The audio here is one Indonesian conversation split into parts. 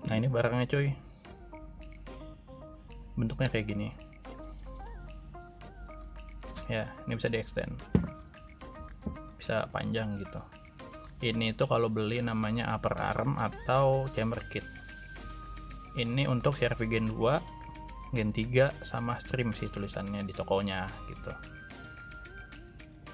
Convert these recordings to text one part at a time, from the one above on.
Nah ini barangnya cuy, bentuknya kayak gini ya. Ini bisa di extend, bisa panjang gitu. Ini tuh kalau beli namanya upper arm atau chamber kit. Ini untuk CR-V Gen 2, Gen 3 sama stream sih tulisannya di tokonya gitu.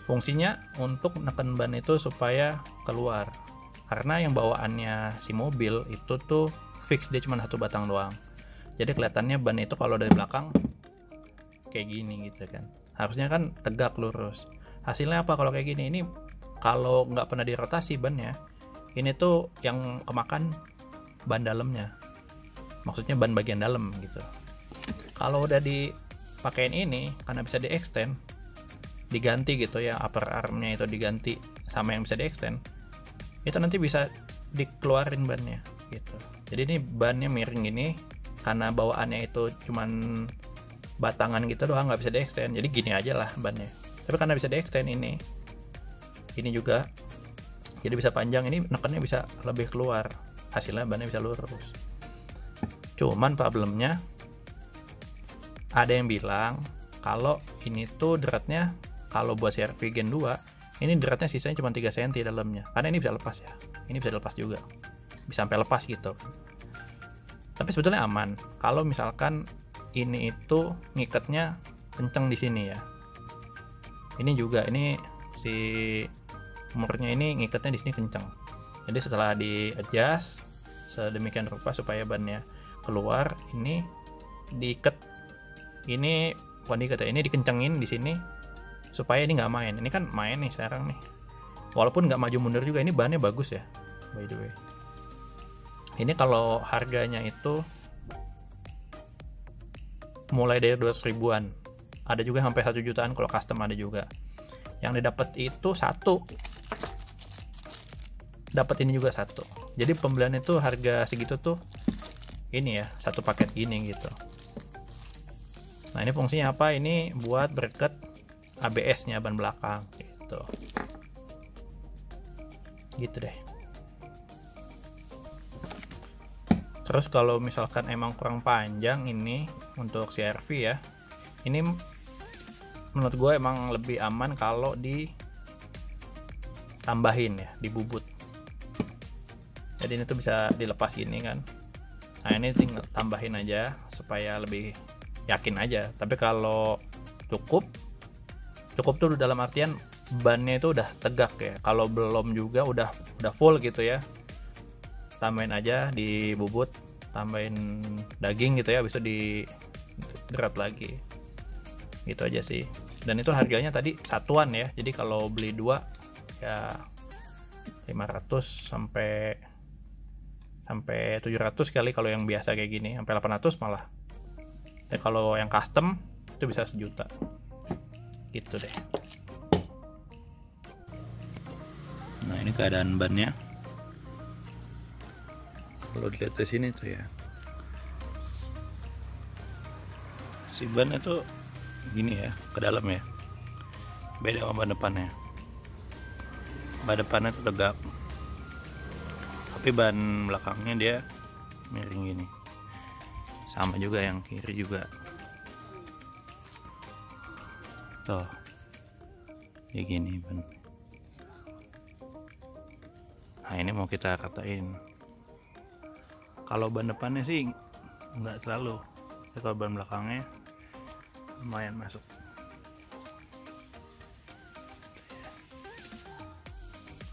Fungsinya untuk neken ban itu supaya keluar, karena yang bawaannya si mobil itu tuh fix, dia cuma satu batang doang. Jadi kelihatannya ban itu kalau dari belakang kayak gini gitu kan, harusnya kan tegak lurus. Hasilnya apa kalau kayak gini? Ini kalau nggak pernah dirotasi bannya, ini tuh yang kemakan ban dalamnya, maksudnya ban bagian dalam gitu. Kalau udah dipakein ini, karena bisa di extend, diganti gitu ya, upper armnya itu diganti sama yang bisa di extend, itu nanti bisa dikeluarin bannya gitu. Jadi ini bannya miring gini, karena bawaannya itu cuman batangan gitu doang, nggak bisa di extend, jadi gini aja lah bannya. Tapi karena bisa di extend ini juga jadi bisa panjang, ini nekennya bisa lebih keluar, hasilnya bannya bisa lurus. Cuman problemnya ada yang bilang kalau ini tuh dratnya, kalau buat CR-V Gen 2 ini dratnya sisanya cuma 3 cm dalamnya, karena ini bisa lepas ya, ini bisa lepas juga, bisa sampai lepas gitu. Tapi sebetulnya aman kalau misalkan ini itu ngikatnya kenceng di sini ya. Ini juga, ini si murnya ini ngikatnya di sini kenceng. Jadi setelah di adjust sedemikian rupa supaya bannya keluar, ini diikat, ini bukan diikat ya, ini dikencengin di sini supaya ini nggak main. Ini kan main nih sekarang nih, walaupun nggak maju mundur juga. Ini bannya bagus ya by the way. Ini kalau harganya itu mulai dari 200 ribuan, ada juga sampai 1 jutaan kalau custom ada juga. Yang didapat itu satu, dapat ini juga satu. Jadi pembelian itu harga segitu tuh ini ya, satu paket gini gitu. Nah ini fungsinya apa? Ini buat bereket ABS nya ban belakang gitu. Gitu deh. Terus kalau misalkan emang kurang panjang ini untuk CR-V ya, ini menurut gue emang lebih aman kalau ditambahin ya, dibubut. Jadi ini tuh bisa dilepas gini kan. Nah ini tinggal tambahin aja supaya lebih yakin aja. Tapi kalau cukup tuh dalam artian bannya itu udah tegak ya. Kalau belum juga udah full gitu ya, tambahin aja, dibubut, tambahin daging gitu ya, habis itu di drat lagi gitu aja sih. Dan itu harganya tadi satuan ya, jadi kalau beli dua ya 500 sampai 700 kali kalau yang biasa kayak gini, sampai 800 malah. Dan kalau yang custom itu bisa 1 juta gitu deh. Nah ini keadaan bannya kalau dilihat dari sini tuh ya, si ban itu gini ya ke dalam ya, beda sama ban depannya. Ban depannya tuh tegak, tapi ban belakangnya dia miring gini. Sama juga yang kiri juga tuh kayak gini ban. Nah ini mau kita katain, kalau ban depannya sih nggak terlalu, tapi kalau ban belakangnya lumayan masuk.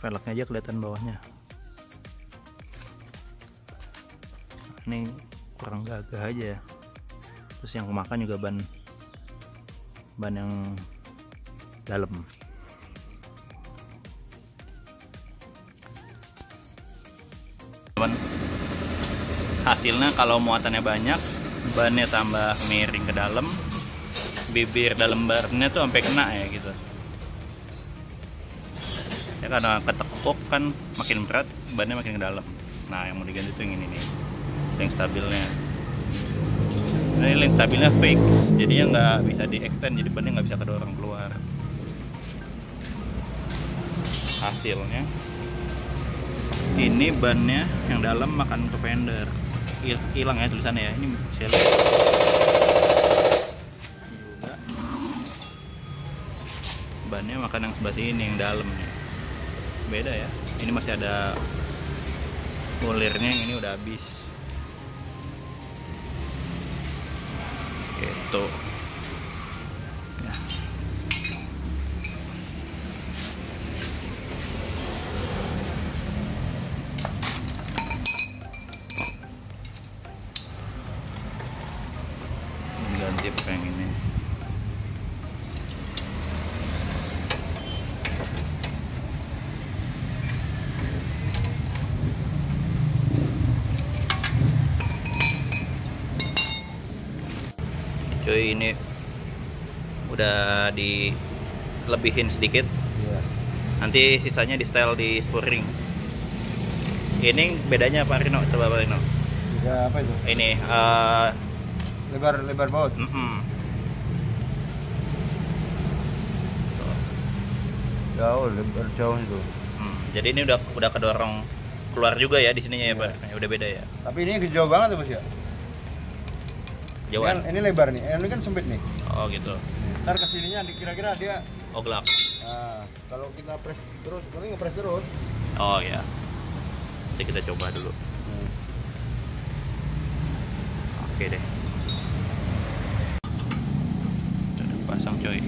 Velgnya aja kelihatan bawahnya. Ini kurang gagah aja. Terus yang kemakan juga ban yang dalam. Hasilnya kalau muatannya banyak, bannya tambah miring ke dalam, bibir dalam barnya tuh sampai kena ya gitu ya, karena ketekuk kan makin berat, bannya makin ke dalam. Nah yang mau diganti tuh yang ini nih, link stabilnya. Nah, ini link stabilnya fix, jadinya nggak bisa di extend, jadi bannya nggak bisa kedorong keluar. Hasilnya ini bannya yang dalam makan ke fender. hilang ya tulisannya ya. Ini saya lihat juga bannya makan yang sebelah sini yang dalam nih. Beda ya. Ini masih ada kulirnya, yang ini udah habis. Gitu. Ya. Ganti yang ini. Cuy, ini udah dilebihin sedikit. Nanti sisanya di setel di spurring. Ini bedanya apa Rino? Coba Pak Rino. Ya, apa itu? Ini Lebar baut. Jauh itu. Jadi ini udah kedorong keluar juga ya di sininya ya Pak. Udah beda ya. Tapi ini jauh banget tuh Bos ya. Jauhan. Ini lebar nih. Ini kan sempit nih. Oh gitu. Ntar kesininya kira-kira dia. Oh gelap. Nah, kalau kita press terus, paling nge-press terus. Oh ya. Nanti kita coba dulu. Oke deh. Udah pasang coy.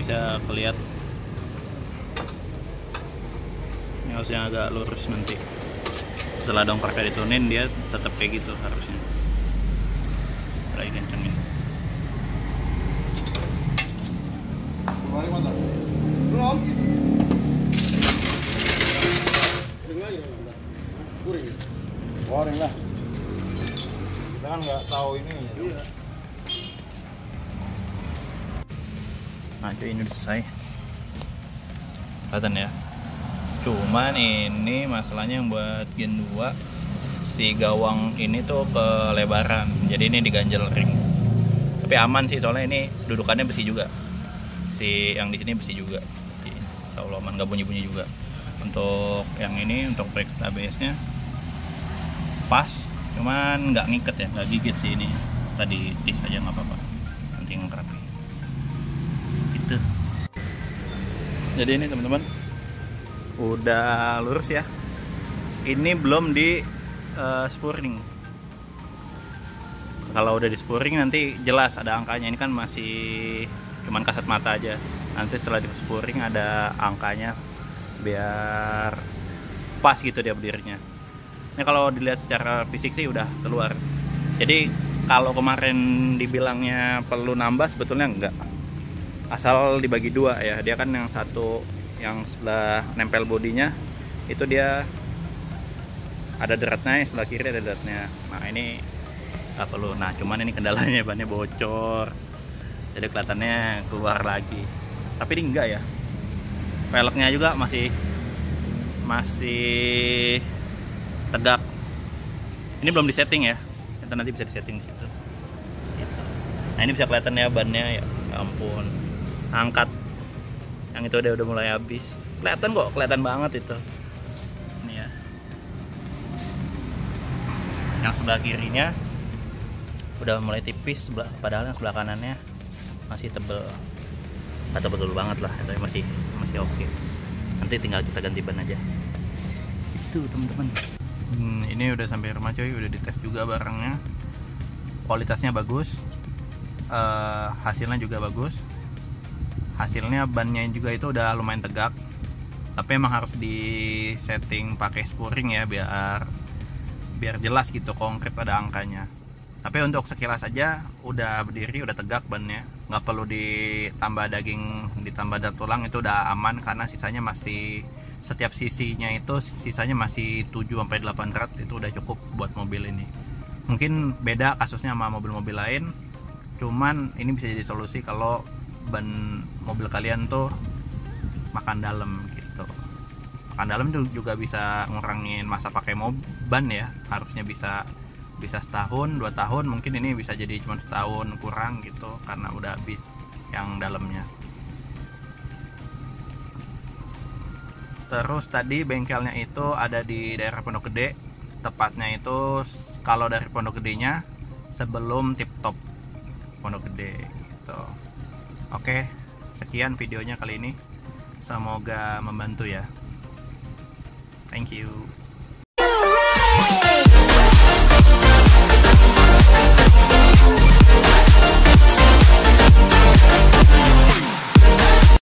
Bisa kelihatan ini harusnya agak lurus nanti setelah dongkraknya ditunin dia tetap kayak gitu harusnya. Lagi kencengin Kembali mana? Belum. Kuring lah. Kita kan nggak tahu ini. Iya. Nah cuy, ini udah selesai. Kelihatan ya. Cuman ini masalahnya yang buat Gen 2 si gawang ini tuh kelebaran. Jadi ini diganjel ring. Tapi aman sih soalnya ini dudukannya besi juga. Si yang di sini besi juga. Insya Allah aman, nggak bunyi-bunyi juga. Untuk yang ini untuk brake ABS-nya pas, cuman nggak ngiket ya, nggak gigit sih ini. Tadi tis aja nggak apa-apa. Nanti ngerapi. Gitu. Jadi ini teman-teman udah lurus ya. Ini belum di spurring. Kalau udah di spurring nanti jelas ada angkanya. Ini kan masih cuman kasat mata aja. Nanti setelah di spurring ada angkanya biar pas gitu dia berdirinya. Ini kalau dilihat secara fisik sih udah keluar. Jadi kalau kemarin dibilangnya perlu nambah, sebetulnya enggak. Asal dibagi dua ya. Dia kan yang satu yang sebelah nempel bodinya itu dia ada deratnya, yang sebelah kiri ada deratnya. Nah ini nggak perlu. Nah cuman ini kendalanya bannya bocor, jadi kelihatannya keluar lagi. Tapi ini enggak ya. Velgnya juga masih tegak. Ini belum disetting ya. Nanti bisa disetting di situ. Nah ini bisa kelihatan ya bannya, ya ampun. Angkat yang itu udah mulai habis. Kelihatan kok, kelihatan banget itu. Ini ya. Yang sebelah kirinya udah mulai tipis, padahal yang sebelah kanannya masih tebel. Nggak tebel banget lah, tapi masih oke. Nanti tinggal kita ganti ban aja. Itu teman-teman. Ini udah sampai rumah coy, udah dites juga barangnya. Kualitasnya bagus, hasilnya juga bagus. Hasilnya bannya juga itu udah lumayan tegak, tapi emang harus di setting pakai spurring ya biar jelas gitu, konkret pada angkanya. Tapi untuk sekilas aja udah berdiri, udah tegak bannya, nggak perlu ditambah daging, ditambah tulang, itu udah aman karena sisanya masih, setiap sisinya itu sisanya masih 7-8 rat, itu udah cukup buat mobil ini. Mungkin beda kasusnya sama mobil-mobil lain, cuman ini bisa jadi solusi kalau ban mobil kalian tuh makan dalam gitu. Makan dalam juga bisa ngurangin masa pakai ban ya, harusnya bisa setahun 2 tahun, mungkin ini bisa jadi cuma setahun kurang gitu karena udah habis yang dalamnya. Terus tadi bengkelnya itu ada di daerah Pondok Gede, tepatnya itu kalau dari Pondok Gedenya sebelum Tip Top Pondok Gede gitu. Oke, sekian videonya kali ini, semoga membantu ya. Thank you.